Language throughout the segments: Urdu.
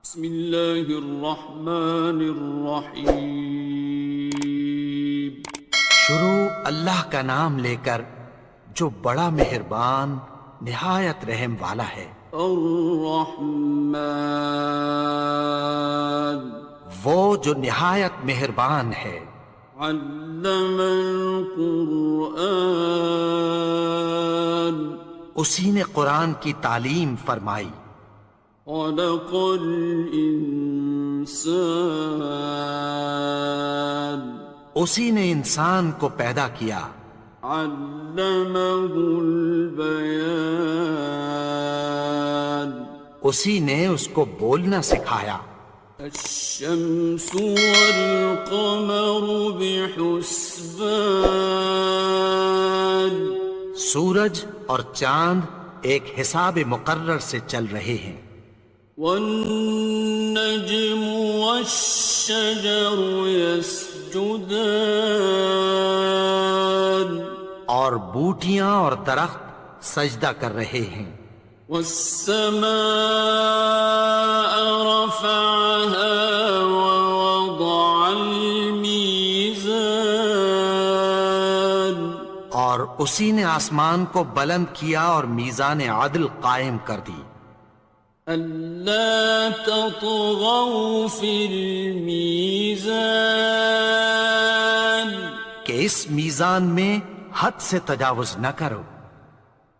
بسم اللہ الرحمن الرحیم۔ شروع اللہ کا نام لے کر جو بڑا مہربان نہایت رحم والا ہے۔ الرحمن، وہ جو نہایت مہربان ہے۔ علم القرآن، اسی نے قرآن کی تعلیم فرمائی۔ خلق الانسان، اسی نے انسان کو پیدا کیا۔ علمہ البیان، اسی نے اس کو بولنا سکھایا۔ الشمس والقمر بحسبان، سورج اور چاند ایک حساب مقرر سے چل رہے ہیں۔ والنجم والشجر يسجدان، اور بوٹیاں اور درخت سجدہ کر رہے ہیں۔ والسماء رفعها ووضع الميزان، اور اسی نے آسمان کو بلند کیا اور میزان عدل قائم کر دی۔ ألا تطغوا في الميزان، کہ اس میزان میں حد سے تجاوز نہ کرو۔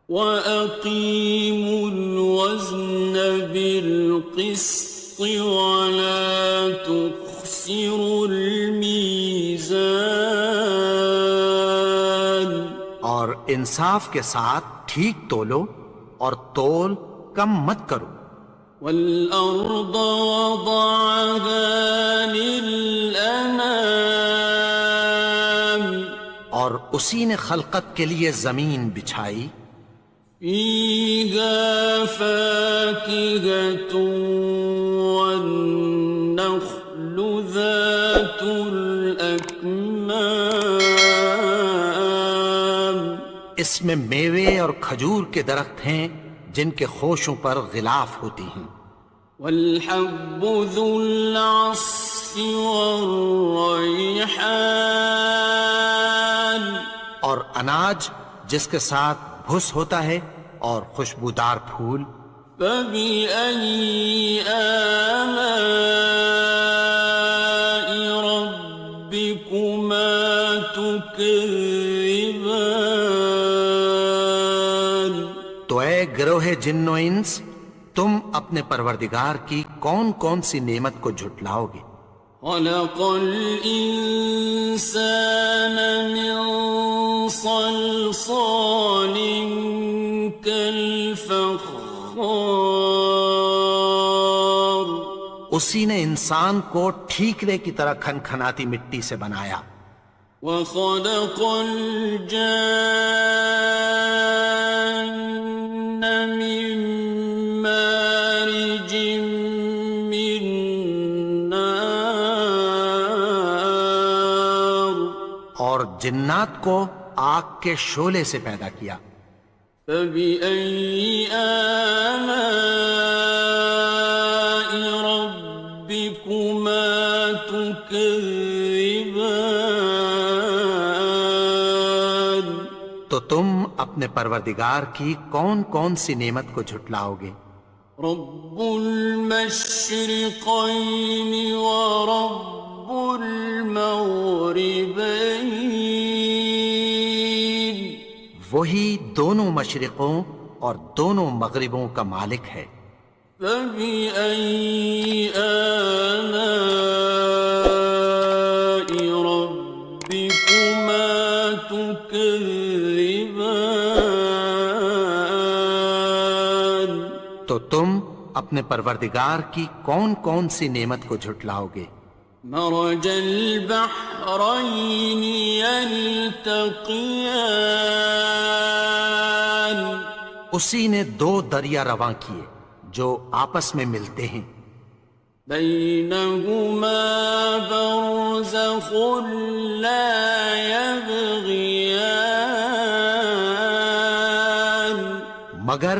وأقيموا الوزن بالقسط ولا تخسروا الميزان، اور انصاف کے ساتھ ٹھیک تولو اور تول کم مت کرو۔ والأرض وضعها للأنام، اور اسی نے خلقت کے لیے زمین بچھائی۔ فيها فاكهة والنخل ذات الأكمام، اس میں میوے اور کھجور کے درخت ہیں جن کے خوشوں پر غلاف ہوتی ہیں۔ والحب ذو العصف والريحان، اور اناج جس کے ساتھ بھس ہوتا ہے اور خوشبودار پھول۔ فبأي آلاء ربكما تكذبان، تو اے گروہ جن و انس، تم اپنے پروردگار کی کون کون سی نعمت کو جھٹلاؤ گے؟ خلق الإنسان من صلصال كالفخار، اسی نے انسان کو ٹھیکرے کی طرح کھنکھناتی مٹی سے بنایا۔ وخلق الجان من مارج من نار، اور جنات کو آگ کے شعلے سے پیدا کیا۔ فبأي آلاء ربكما تكذبان، تو تم اپنے پروردگار کی کون کون سی نعمت کو جھٹلاؤ گے؟ رب المشرقين ورب المغربين، وہی دونوں مشرقوں اور دونوں مغربوں کا مالک ہے۔ فبأي آلاء ربكما تكذبان، تو تم اپنے پروردگار کی کون کون سی نعمت کو جھٹلاؤ گے؟ مرج البحرين يلتقيان، اسی نے دو دریا رواں کیے جو آپس میں ملتے ہیں۔ بينهما برزخ لا يبغيان، مگر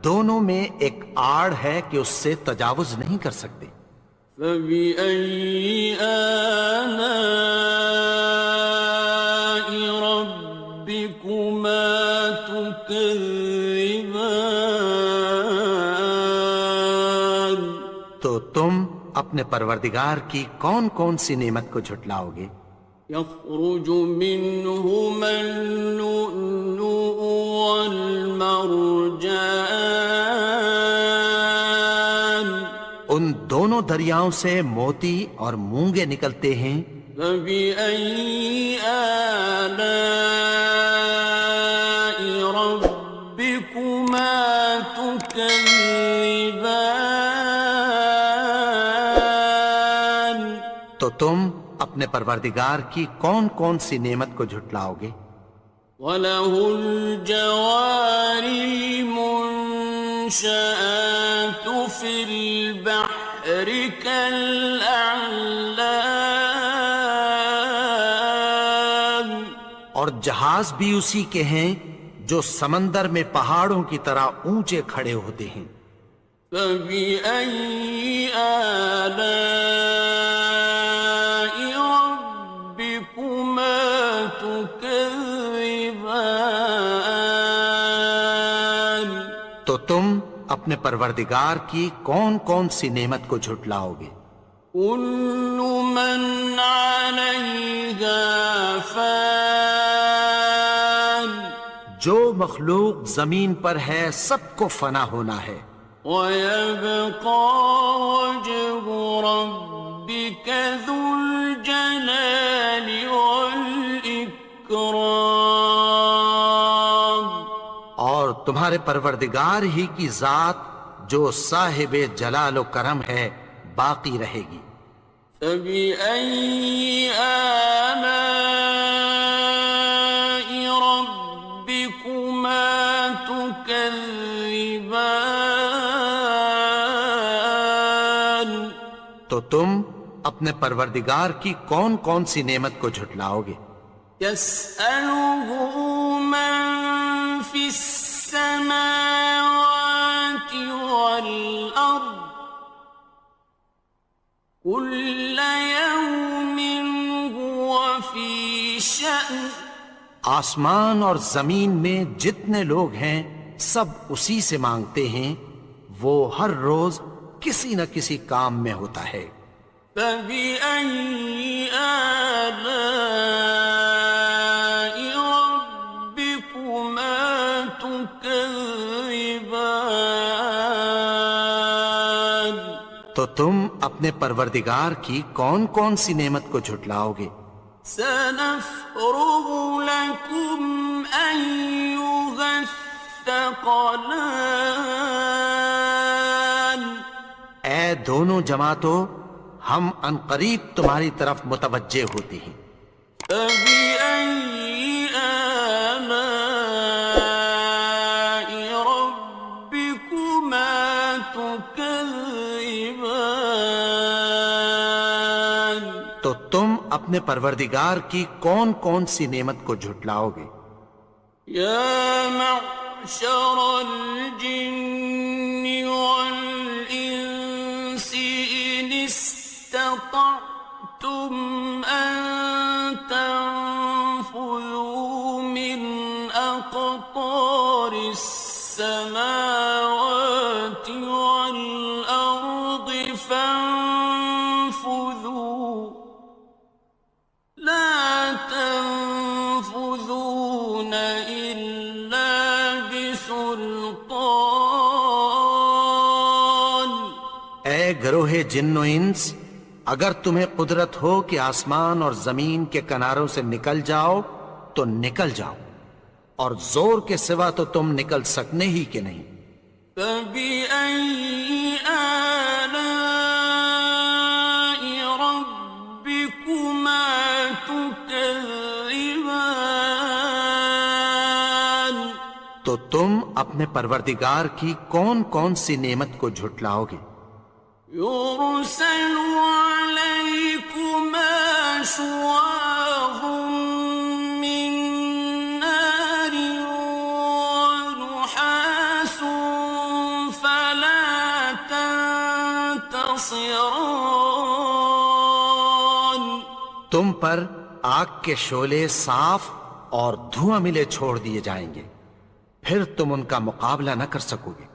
دونوں میں ایک آڑ ہے کہ اس سے تجاوز نہیں کر سکتے۔ فبأي آلاء ربكما تكذبان؟ تو تم اپنے پروردگار کی کون کون سی نعمت کو جھٹلاؤ گے؟ يخرج منهما اللؤلؤ والمرجان ان دونوں دریاؤں سے موتی اور مونگے نکلتے ہیں۔ فبأي آلاء ربكما تكذبان؟ تو تم اپنے پروردگار کی کون کون سی نعمت کو جھٹلاؤ گے؟ وَلَهُ الْجَوَارِ الْمُنشَآتُ فِي الْبَحْرِ كَالْأَعْلَامِ، اور جہاز بھی اسی کے ہیں جو سمندر میں پہاڑوں کی طرح اونچے کھڑے ہوتے ہیں۔ فَبِأَيِّ آلَاءِ رَبِّكُمَا تُكَذِّبَانِ؟ تو تم اپنے پروردگار کی کون کون سی نعمت کو جھٹلاؤ گے؟ كُلُّ مَنْ عَلَيْهَا فَانٍ، جو مخلوق زمین پر ہے سب کو فنا ہونا ہے۔ وَيَبْقَى وَجْهُ رَبِّكَ ذُو الْجَلَالِ وَالْإِكْرَامِ، اور تمہارے پروردگار ہی کی ذات جو صاحب جلال و کرم ہے باقی رہے گی۔ فَبِأَيِّ آلَاءِ رَبِّكُمَا تُكَذِّبَانِ؟ تو تم اپنے پروردگار کی کون کون سی نعمت کو جھٹلاؤ گے؟ يَسْأَلُهُ مَن فِي السَّمَاوَاتِ وَالْأَرْضِ كُلَّ يَوْمٍ هُوَ فِي شَأْنٍ، آسمان اور زمین میں جتنے لوگ ہیں سب اسی سے مانگتے ہیں، وہ ہر روز کسی نہ کسی کام میں ہوتا ہے۔ فَبِأَيِّ آلَاءِ رَبِّكُمَا تُكَذِّبَانِ؟ تو تم اپنے پروردگار کی کون کون سی نعمت کو جھٹلاؤ گے؟ سَنَفْرُغُ لَكُمْ أَيُّهَ الثَّقَلَانِ؟ اے دونوں جماعتوں، ہم عنقریب تمہاری طرف متوجہ ہوتے ہیں۔ فَبِأَيِّ آلَاءِ رَبِّكُمَا تُكَذِّبَانِ؟ تو تم اپنے پروردگار کی کون کون سی نعمت کو جھٹلاؤ گے؟ يَا مَعْشَرَ الْجِنِّ وَالْإِنسِ إِنِ اسْتَطَعْتُمْ أَن تَنفُذُوا مِنْ أَقْطَارِ السَّمَاوَاتِ وَالْأَرْضِ فَانفُذُوا لَا تَنفُذُونَ إِلَّا بِسُلْطَانٍ۔ اے گروہ جن و انس، اگر تمہیں قدرت ہو کہ آسمان اور زمین کے کناروں سے نکل جاؤ تو نکل جاؤ، اور زور کے سوا تو تم نکل سکنے ہی کہ نہیں۔ فَبِأَيِّ آلَاءِ رَبِّكُمَا تُكَذِّبَانِ؟ تو تم اپنے پروردگار کی کون کون سی نعمت کو جھٹلاؤ گے؟ يُرْسَلُ عَلَيْكُمَا شُوَاظٌ مِّن نَّارٍ وَنُحَاسٌ فَلَا ينتصران تم پر آگ کے شعلے صاف اور دھواں ملے چھوڑ دیے جائیں گے، پھر تم ان کا مقابلہ نہ کر سکو گے۔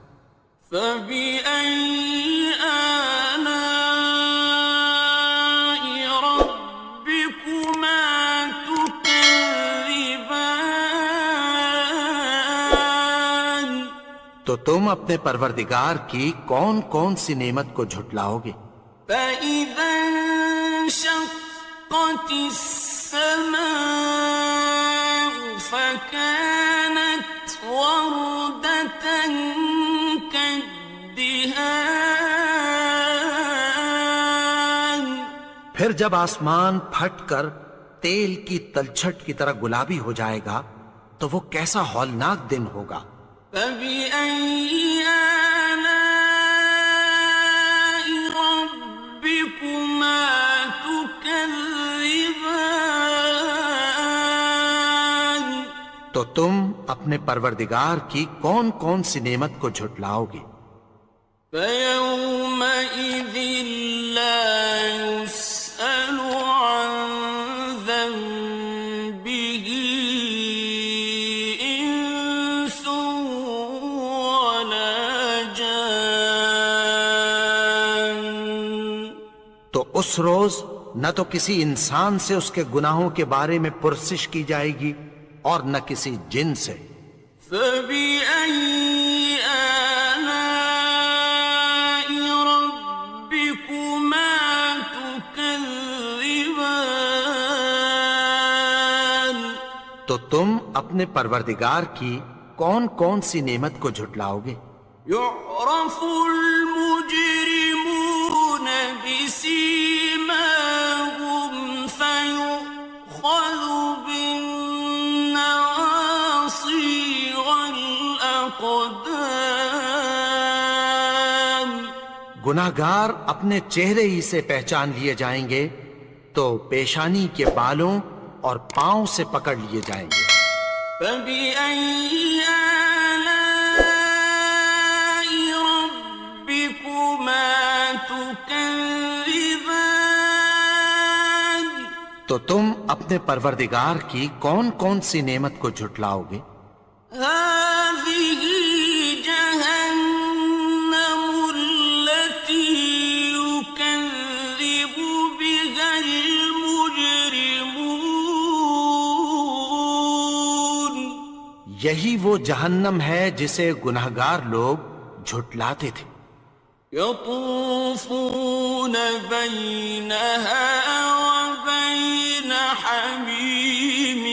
فبأي آلاء ربكما تكذبان تو تم اپنے پروردگار کی کون کون سی نعمت کو جھٹلاؤ گے؟ فإذا انشقت السماء فكانت وردة كالدهان پھر جب آسمان پھٹ کر تیل کی تلچھٹ کی طرح گلابی ہو جائے گا تو وہ کیسا ہولناک دن ہوگا۔ فبأي آلاء ربكما تكذبان تو تم اپنے پروردگار کی کون کون سی نعمت کو جھٹلاؤ گے؟ فيومئذ لا يسأل عن ذنبه إنس ولا جان تو اس روز نہ تو کسی انسان سے اس کے گناہوں کے بارے میں پرسش کی جائے گی اور نہ کسی جن سے۔ فبأي آلاء ربكما تكذبان تو تم اپنے پروردگار کی کون کون سی نعمت کو جھٹلاؤ گے؟ يعرف المجرمون بسيماهم فيؤخذ بالنواصي والأقدام گناہگار اپنے چہرے ہی سے پہچان لیے جائیں گے تو پیشانی کے بالوں اور پاؤں سے پکڑ لیے جائیں گے۔ فبأي آلاء ربكما تكذبان تو تم اپنے پروردگار کی کون کون سی نعمت کو جھٹلاؤ گے؟ هذه جهنم التي يكذب بها المجرمون یہی وہ جہنم ہے جسے گناہگار لوگ جھٹلاتے تھے۔ يطوفون بينها وبين حميم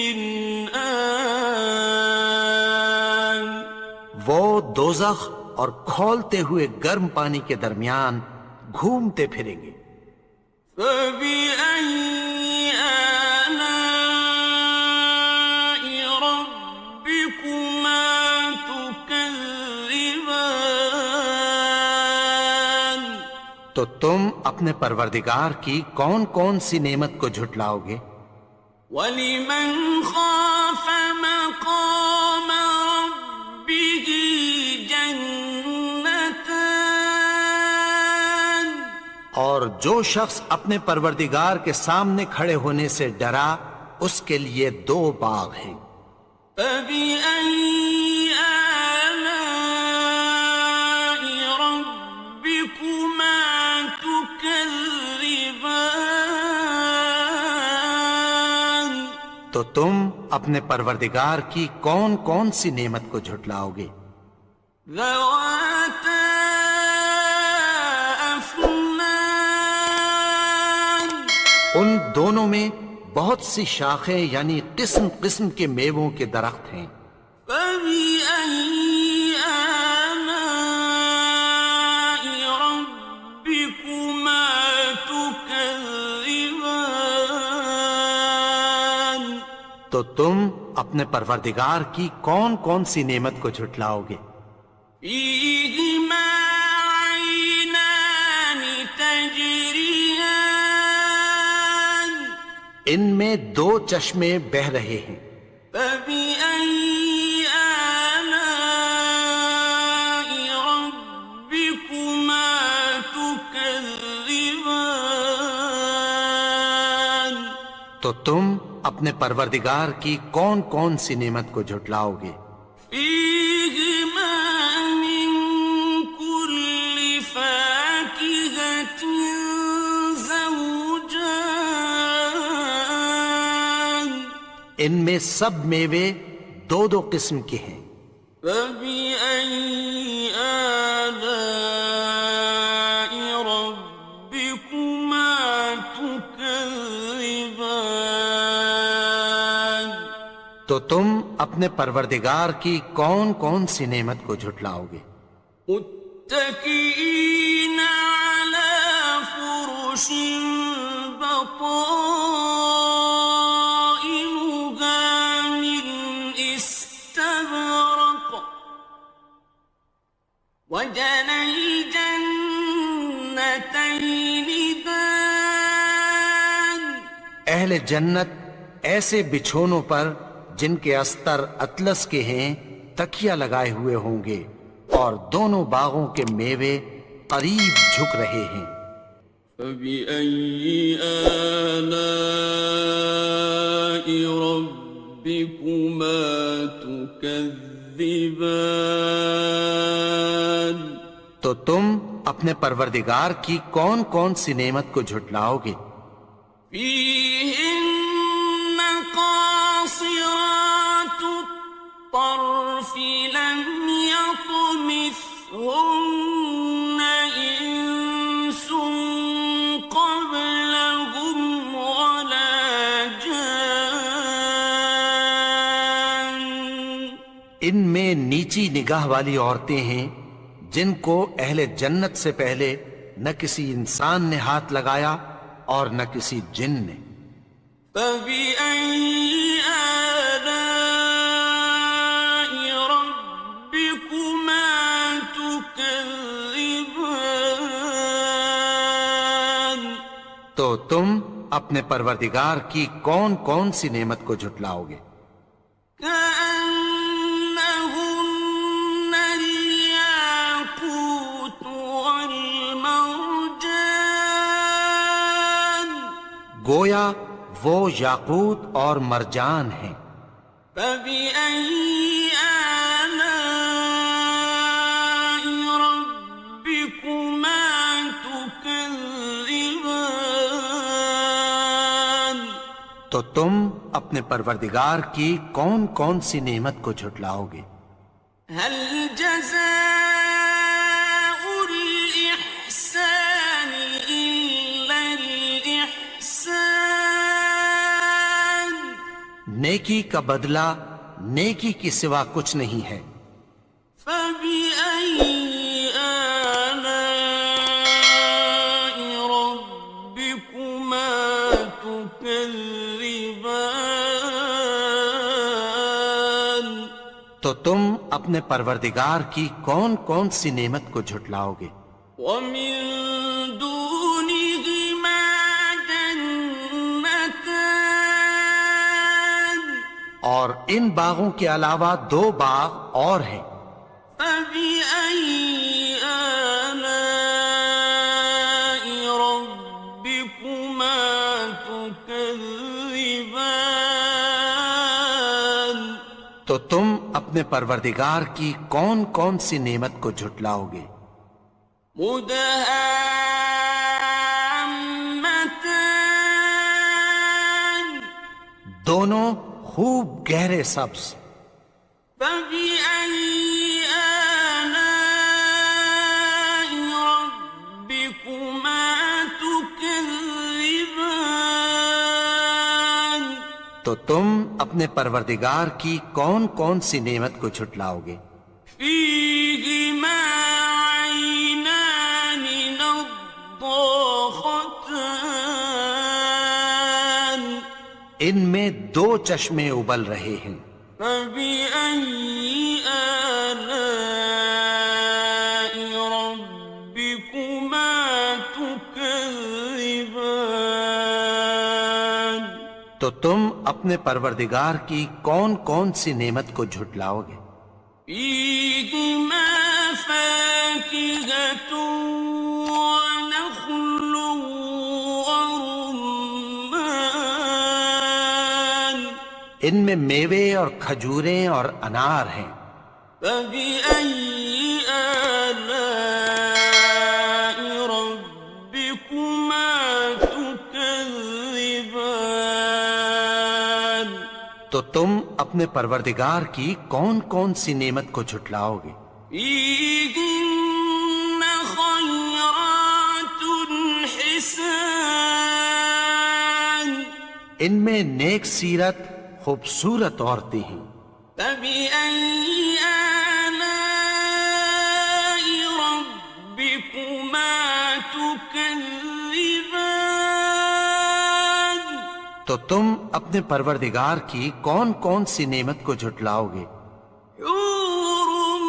آن وہ دوزخ اور کھولتے ہوئے گرم پانی کے درمیان گھومتے پھریں گے۔ فبأي آلاء ربكما تكذبان تو تم اپنے پروردگار کی کون کون سی نعمت کو جھٹلاؤ گے؟ وَلِمَنْ خَافَ مَقَامَ رَبِّهِ جَنَّتَانِ اور جو شخص اپنے پروردگار کے سامنے کھڑے ہونے سے ڈرا اس کے لیے دو باغ ہیں۔ فَبِأَيِّ آلَاءِ رَبِّكُمَا تُكَذِّبَانِ تو تم اپنے پروردگار کی کون کون سی نعمت کو جھٹلاؤ گے؟ ذَوَاتَا أَفْنَانٍ ان دونوں میں بہت سی شاخیں یعنی قسم قسم کے میووں کے درخت ہیں۔ فَبِأَيِّ آلَاءِ رَبِّكُمَا تُكَذِّبَانِ تو تم اپنے پروردگار کی کون کون سی نعمت کو جھٹلاؤ گے؟ فِيهِمَا عَيْنَانِ تَجْرِيَانِ ان میں دو چشمے بہہ رہے ہیں۔ فَبِأَيِّ آلَاءِ رَبِّكُمَا تُكَذِّبَانِ تو تم اپنے پروردگار کی کون کون سی نعمت کو جھٹلاؤ گے؟ فيهما من كل فاكهة زوجان ان میں سب میوے دو دو قسم کے ہیں۔ فبأي آلاء ربكما تكذبان تو تم اپنے پروردگار کی کون کون سی نعمت کو جھٹلاؤ گے؟ متكئين على فرش بطائنها من استبرق وجنى الجنتين دان اہل جنت ایسے بچھونوں پر جن کے استر اطلس کے ہیں تکیہ لگائے ہوئے ہوں گے، اور دونوں باغوں کے میوے قریب جھک رہے ہیں۔ فبأي آلاء ربكما تكذبان تو تم اپنے پروردگار کی کون کون سی نعمت کو جھٹلاؤ گے؟ فيهن قاصرات الطرف لم يطمثهن إنس قبلهم ولا جان ان میں نیچی نگاہ والی عورتیں ہیں جن کو اہل جنت سے پہلے نہ کسی انسان نے ہاتھ لگایا اور نہ کسی جن نے۔ فبأي آلاء ربكما تكذبان تو تم اپنے پروردگار کی کون کون سی نعمت کو جھٹلاؤ گے؟ كأنهن الياقوت والمرجان گویا وہ یاقوت اور مرجان ہیں۔ فبأي آلاء ربكما تكذبان تو تم اپنے پروردگار کی کون کون سی نعمت کو جھٹلاؤ گے؟ هل جزاء الإحسان إلا الإحسان نیکی کا بدلہ نیکی کی سوا کچھ نہیں ہے۔ فبأي آلاء ربكما تكذبان تو تم اپنے پروردگار کی کون کون سی نعمت کو جھٹلاؤ گے؟ ومن دونهما جنتان اور ان باغوں کے علاوہ دو باغ اور ہیں۔ فبأي آلاء ربكما تكذبان تو تم اپنے پروردگار کی کون کون سی نعمت کو جھٹلاؤ گے؟ مدهامتان دونوں خوب گہرے سبز۔ فبأي آلاء ربكما تكذبان تو تم اپنے پروردگار کی کون کون سی نعمت کو جھٹلاؤ گے؟ فيهما عينان نضاختان ان میں دو چشمے ابل رہے ہیں۔ فبأي آلاء ربكما تكذبان تو تم اپنے پروردگار کی کون کون سی نعمت کو جھٹلاؤ گے؟ فيهما فاكهة ونخل ورمان ان میں میوے اور کھجوریں اور انار ہیں۔ فبأي آلاء ربكما تكذبان؟ تو تم اپنے پروردگار کی کون کون سی نعمت کو جھٹلاؤ گے؟ فيهن خيرات حسان، ان میں نیک سیرت خوبصورت عورتیں ہیں۔ فبأي آلاء ربكما تكذبان؟ تو تم اپنے پروردگار کی کون کون سی نعمت کو جھٹلاؤ گے؟ حور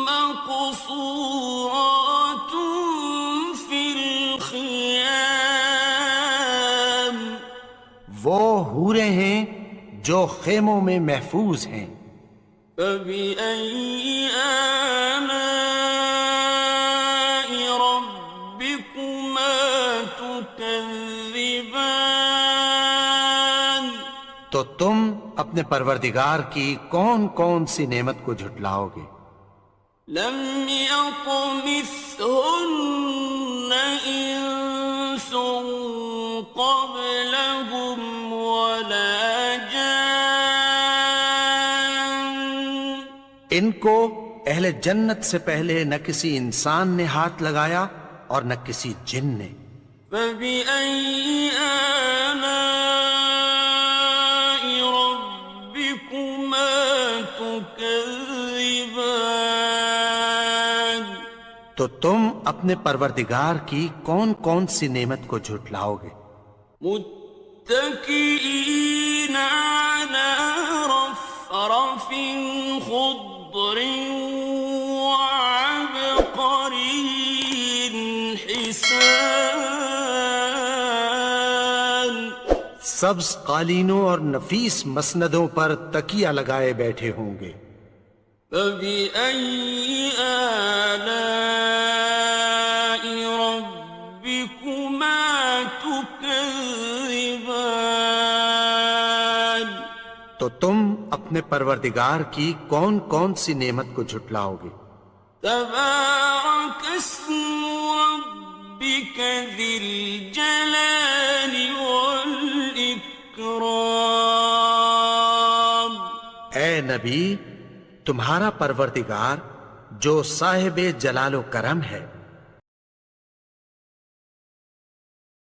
مقصورات في الخيام، وہ حوریں ہیں جو خیموں میں محفوظ ہیں۔ فبأي آلاء ربكما تكذبان؟ تو تم اپنے پروردگار کی کون کون سی نعمت کو جھٹلاؤ گے؟ لم يطمثهن إنس قبلهم ولا جان، ان کو اہل جنت سے پہلے نہ کسی انسان نے ہاتھ لگایا اور نہ کسی جن نے۔ فبأي آلاء ربكما تكذبان؟ تو تم اپنے پروردگار کی کون کون سی نعمت کو جھٹلاؤ گے؟ متكئين على رفرف خضر وعبقري حسان، سبز قالینوں اور نفیس مسندوں پر تکیہ لگائے بیٹھے ہوں گے۔ فبأي آلاء ربكما تكذبان؟ تو تم اپنے پروردگار کی کون کون سی نعمت کو جھٹلاؤ گے؟ تبارك اسم ربك ذي الجلال والإكرام، اے نبی، تمہارا پروردگار جو صاحب جلال و کرم ہے